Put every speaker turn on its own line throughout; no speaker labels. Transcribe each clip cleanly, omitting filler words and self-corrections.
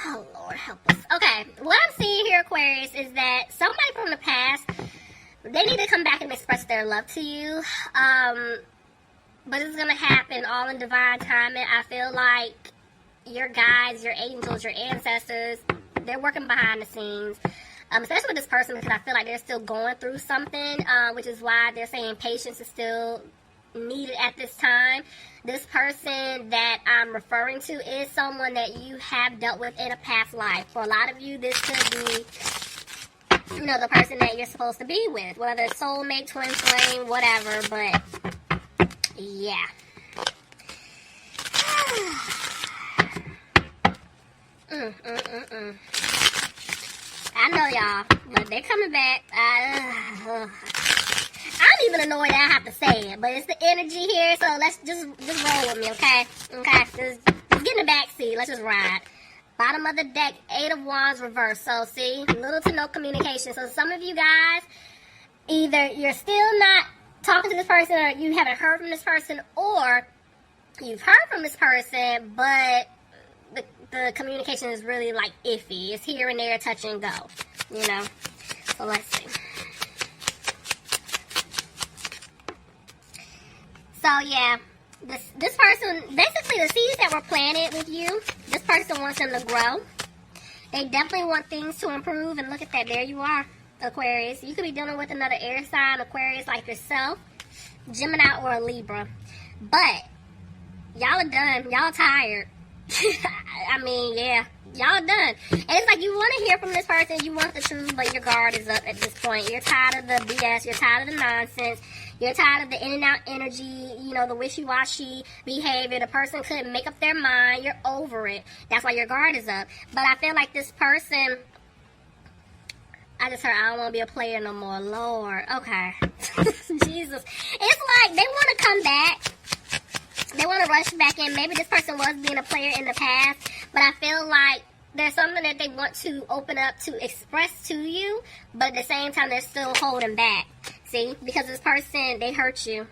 Oh, Lord, help us. Okay, what I'm seeing here, Aquarius, is that somebody from the past, they need to come back and express their love to you. But it's going to happen all in divine timing. I feel like your guides, your angels, your ancestors, they're working behind the scenes. Especially with this person, because I feel like they're still going through something, which is why they're saying patience is still needed at this time. This person that I'm referring to is someone that you have dealt with in a past life. For a lot of you, this could be, you know, the person that you're supposed to be with, whether it's soulmate, twin flame, whatever, but yeah. I know y'all, but they're coming back. I'm even annoyed that I have to say it, but it's the energy here, so let's just roll with me, okay? Okay, just get in the back seat. Let's just ride. Bottom of the deck, 8 of Wands reverse. So, see, little to no communication. So, some of you guys, either you're still not talking to this person, or you haven't heard from this person, or you've heard from this person, but the communication is really, like, iffy. It's here and there, touch and go, you know? So, let's see. So, yeah, this person, basically the seeds that were planted with you, this person wants them to grow. They definitely want things to improve, and look at that, there you are, Aquarius. You could be dealing with another air sign, Aquarius, like yourself, Gemini, or a Libra. But, y'all are done. Y'all tired. I mean, yeah, y'all done. And it's like you want to hear from this person, you want the truth, but your guard is up at this point. You're tired of the BS, you're tired of the nonsense, you're tired of the in and out energy, you know, the wishy-washy behavior. The person couldn't make up their mind, you're over it. That's why your guard is up. But I feel like this person, I just heard, I don't want to be a player no more. Lord, okay. Jesus. It's like they want to come back. They want to rush back in. Maybe this person was being a player in the past, but I feel like there's something that they want to open up to express to you, but at the same time, they're still holding back. See? Because this person, they hurt you,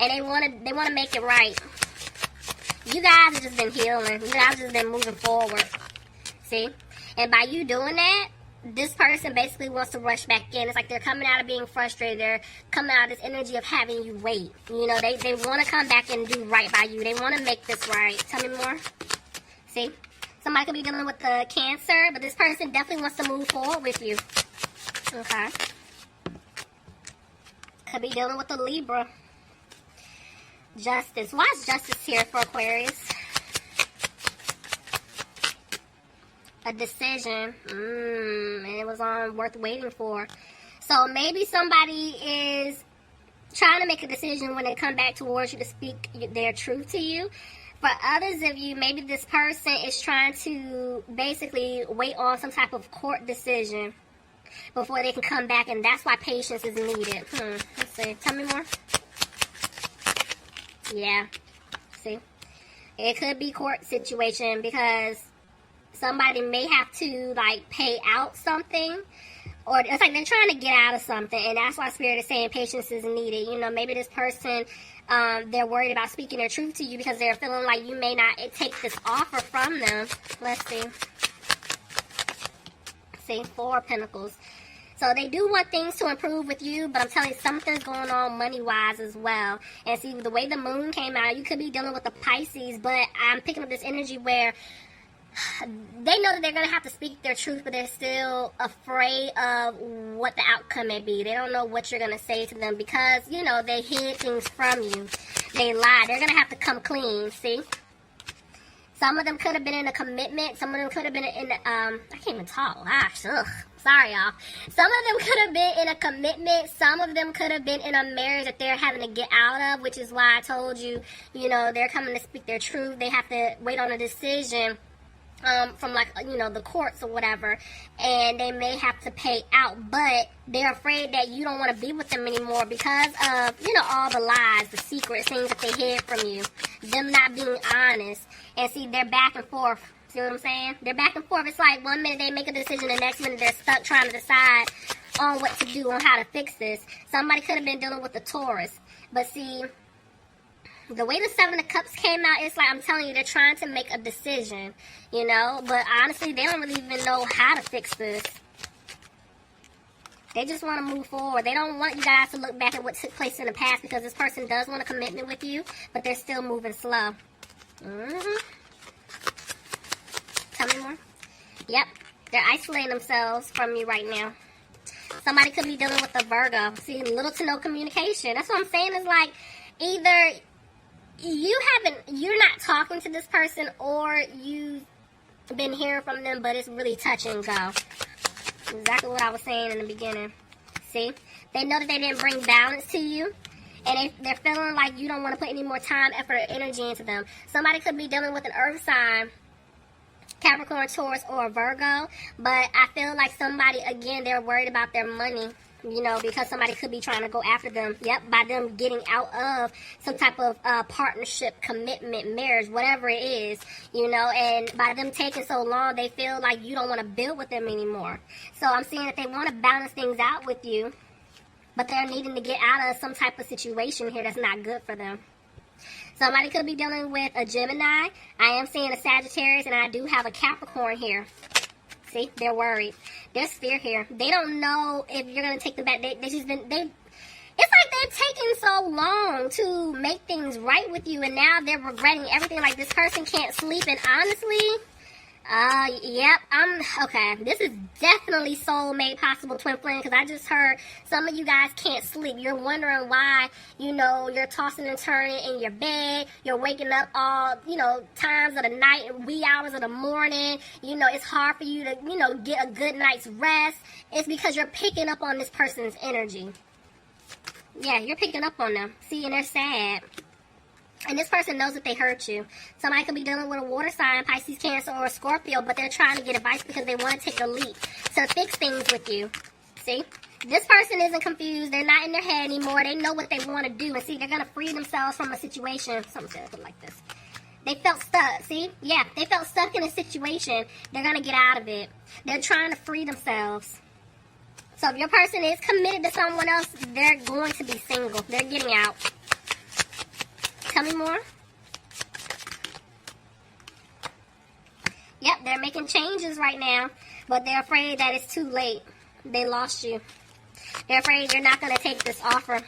and they want to make it right. You guys have just been healing. You guys have just been moving forward. See? And by you doing that, this person basically wants to rush back in. It's like they're coming out of being frustrated. They're coming out of this energy of having you wait. You know, they want to come back and do right by you. They want to make this right. Tell me more. See? Somebody could be dealing with the Cancer, but this person definitely wants to move forward with you. Okay. Could be dealing with the Libra. Justice. Why is Justice here for Aquarius? A decision. It was worth waiting for. So maybe somebody is trying to make a decision when they come back towards you to speak their truth to you. For others of you, maybe this person is trying to basically wait on some type of court decision before they can come back, and that's why patience is needed. Let's see. Tell me more. Yeah. See? It could be court situation because somebody may have to, like, pay out something. Or it's like they're trying to get out of something. And that's why Spirit is saying patience is needed. You know, maybe this person, they're worried about speaking their truth to you because they're feeling like you may not take this offer from them. Let's see. See, 4 of Pentacles. So they do want things to improve with you, but I'm telling you, something's going on money-wise as well. And see, the way the moon came out, you could be dealing with the Pisces, but I'm picking up this energy where they know that they're going to have to speak their truth, but they're still afraid of what the outcome may be. They don't know what you're going to say to them because, you know, they hid things from you. They lied. They're going to have to come clean, see? Some of them could have been in a commitment. Some of them could have been in, I can't even talk. Gosh, ugh. Sorry, y'all. Some of them could have been in a commitment. Some of them could have been in a marriage that they're having to get out of, which is why I told you, you know, they're coming to speak their truth. They have to wait on a decision from, like, you know, the courts or whatever, and they may have to pay out, but they're afraid that you don't want to be with them anymore because of, you know, all the lies, the secret things that they hid from you, them not being honest. And see, they're back and forth. See what I'm saying? They're back and forth. It's like one minute they make a decision, the next minute they're stuck trying to decide on what to do, on how to fix this. Somebody could have been dealing with the Taurus, but see, The way the Seven of Cups came out, it's like I'm telling you, they're trying to make a decision, you know. But honestly, they don't really even know how to fix this. They just want to move forward. They don't want you guys to look back at what took place in the past, because this person does want a commitment with you, but they're still moving slow. Tell me more. Yep. They're isolating themselves from you right now. Somebody could be dealing with a Virgo. See, little to no communication. That's what I'm saying. Is like either you're not talking to this person, or you've been hearing from them, but it's really touch and go. Exactly what I was saying in the beginning. See? They know that they didn't bring balance to you, and they're feeling like you don't want to put any more time, effort, or energy into them. Somebody could be dealing with an earth sign, Capricorn, Taurus, or Virgo, but I feel like somebody, again, they're worried about their money, you know, because somebody could be trying to go after them, by them getting out of some type of partnership, commitment, marriage, whatever it is, you know, and by them taking so long, they feel like you don't want to build with them anymore. So I'm seeing that they want to balance things out with you, but they're needing to get out of some type of situation here that's not good for them. Somebody could be dealing with a Gemini. I am seeing a Sagittarius, and I do have a Capricorn here. See, they're worried. There's fear here. They don't know if you're gonna take them back. It's like they're taking so long to make things right with you, and now they're regretting everything. Like, this person can't sleep, and honestly, yep, okay. This is definitely soulmate, possible twin flame, because I just heard some of you guys can't sleep. You're wondering why, you know, you're tossing and turning in your bed. You're waking up all, you know, times of the night and wee hours of the morning. You know, it's hard for you to, you know, get a good night's rest. It's because you're picking up on this person's energy. Yeah, you're picking up on them. See, and they're sad. And this person knows that they hurt you. Somebody could be dealing with a water sign, Pisces, Cancer, or Scorpio, but they're trying to get advice because they want to take a leap to fix things with you. See? This person isn't confused. They're not in their head anymore. They know what they want to do. And see, they're going to free themselves from a situation. Something's going to look like this. They felt stuck. See? Yeah, they felt stuck in a situation. They're going to get out of it. They're trying to free themselves. So if your person is committed to someone else, they're going to be single. They're getting out. Tell me more. Yep, they're making changes right now, but they're afraid that it's too late. They lost you. They're afraid you're not going to take this offer.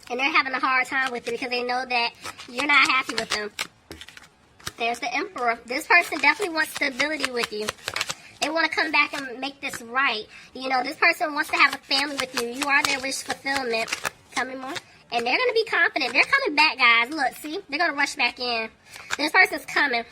And they're having a hard time with it because they know that you're not happy with them. There's the Emperor. This person definitely wants stability with you. They want to come back and make this right. You know, this person wants to have a family with you. You are their wish fulfillment. Tell me more. And they're going to be confident. They're coming back, guys. Look, see? They're going to rush back in. This person's coming.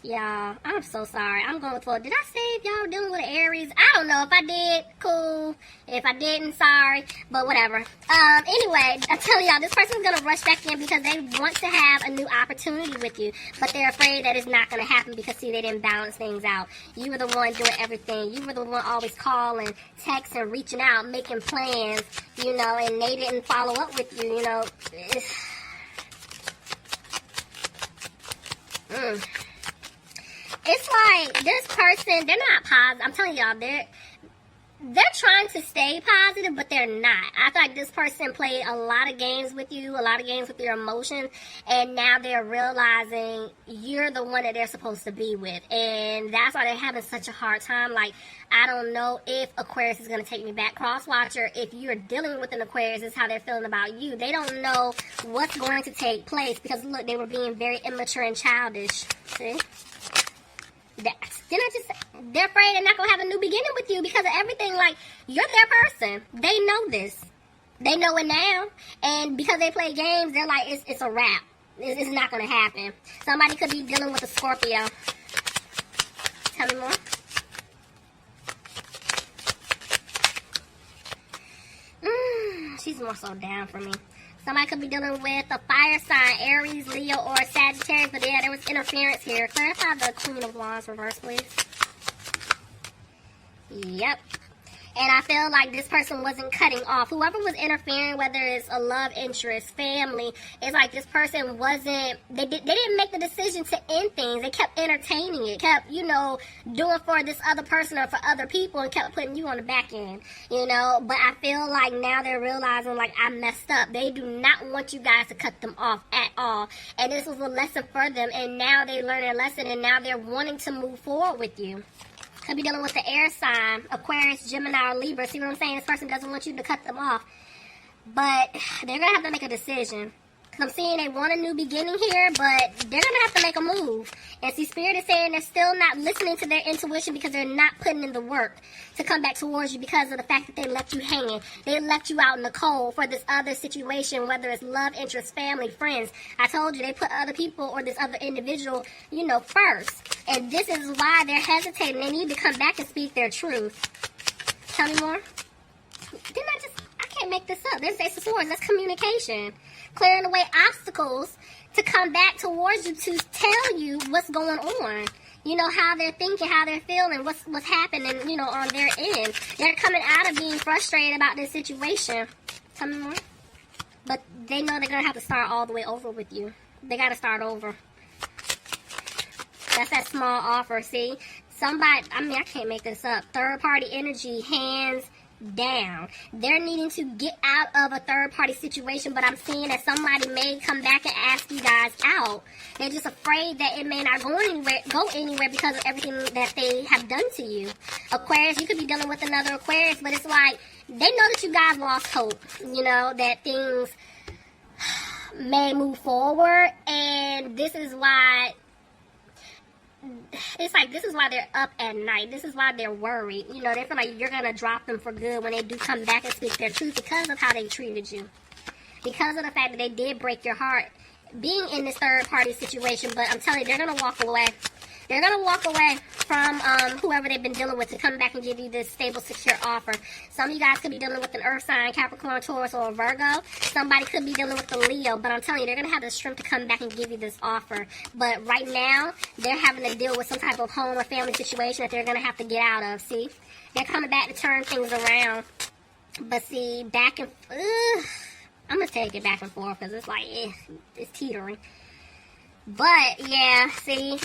Y'all, I'm so sorry. I'm going for, did I say if y'all dealing with an Aries? I don't know. If I did, cool. If I didn't, sorry. But whatever. Anyway, I tell y'all, this person's going to rush back in because they want to have a new opportunity with you. But they're afraid that it's not going to happen because, see, they didn't balance things out. You were the one doing everything. You were the one always calling, texting, reaching out, making plans, you know, and they didn't follow up with you, you know. It's like this person, they're not positive. I'm telling y'all, they're trying to stay positive, but they're not. I feel like this person played a lot of games with you, a lot of games with your emotions, and now they're realizing you're the one that they're supposed to be with. And that's why they're having such a hard time. Like, I don't know if Aquarius is going to take me back. Crosswatcher, if you're dealing with an Aquarius, this is how they're feeling about you. They don't know what's going to take place because, look, they were being very immature and childish. See? They're afraid they're not going to have a new beginning with you because of everything. Like, you're their person. They know this. They know it now. And because they play games, they're like, it's a wrap. It's not going to happen. Somebody could be dealing with a Scorpio. Tell me more. She's more so down for me. Somebody could be dealing with a fire sign, Aries, Leo, or Sagittarius. But yeah, there was interference here. Clarify the Queen of Wands reverse, please. Yep. And I feel like this person wasn't cutting off. Whoever was interfering, whether it's a love interest, family, it's like this person wasn't, they didn't make the decision to end things. They kept entertaining it, kept, doing for this other person or for other people and kept putting you on the back end, But I feel like now they're realizing, like, I messed up. They do not want you guys to cut them off at all. And this was a lesson for them, and now they learned their lesson, and now they're wanting to move forward with you. Could be dealing with the air sign, Aquarius, Gemini, or Libra. See what I'm saying? This person doesn't want you to cut them off. But they're going to have to make a decision. Because I'm seeing they want a new beginning here, but they're going to have to make a move. And see, Spirit is saying they're still not listening to their intuition because they're not putting in the work to come back towards you because of the fact that they left you hanging. They left you out in the cold for this other situation, whether it's love, interest, family, friends. I told you, they put other people or this other individual, first. And this is why they're hesitating. They need to come back and speak their truth. Tell me more. I can't make this up. There's Ace of Swords. That's communication. Clearing away obstacles to come back towards you to tell you what's going on. How they're thinking, how they're feeling, what's happening, on their end. They're coming out of being frustrated about this situation. Tell me more. But they know they're going to have to start all the way over with you. They got to start over. That's that small offer, see? Somebody, I can't make this up. Third-party energy, hands down. They're needing to get out of a third-party situation, but I'm seeing that somebody may come back and ask you guys out. They're just afraid that it may not go anywhere because of everything that they have done to you. Aquarius, you could be dealing with another Aquarius, but it's like they know that you guys lost hope, that things may move forward, and this is why they're up at night. This is why they're worried. They feel like you're going to drop them for good when they do come back and speak their truth because of how they treated you. Because of the fact that they did break your heart being in this third-party situation. But I'm telling you, they're going to walk away. They're going to walk away from whoever they've been dealing with to come back and give you this stable, secure offer. Some of you guys could be dealing with an earth sign, Capricorn, Taurus, or a Virgo. Somebody could be dealing with a Leo. But I'm telling you, they're going to have the strength to come back and give you this offer. But right now, they're having to deal with some type of home or family situation that they're going to have to get out of. See? They're coming back to turn things around. But see, I'm going to take it back and forth because it's like, it's teetering. But, yeah, see,